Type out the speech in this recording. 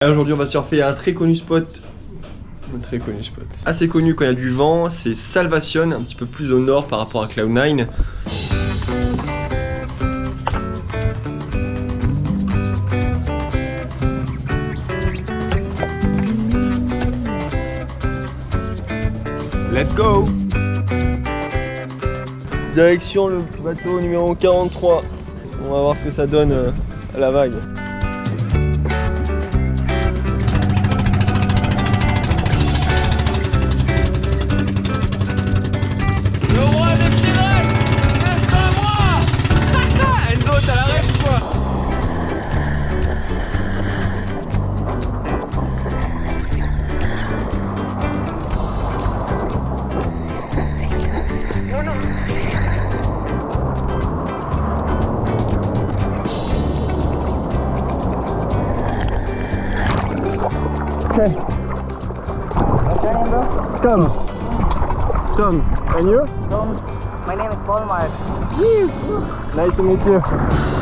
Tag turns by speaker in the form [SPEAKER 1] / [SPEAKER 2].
[SPEAKER 1] Aujourd'hui on va surfer à un très connu spot. Assez connu quand il y a du vent, c'est Salvacion, un petit peu plus au nord par rapport à Cloud9. Let's go! Direction le bateau numéro 43. On va voir ce que ça donne à la vague.
[SPEAKER 2] Okay. Tom, and you?
[SPEAKER 3] My name is Paul Mark.
[SPEAKER 2] Nice to meet you.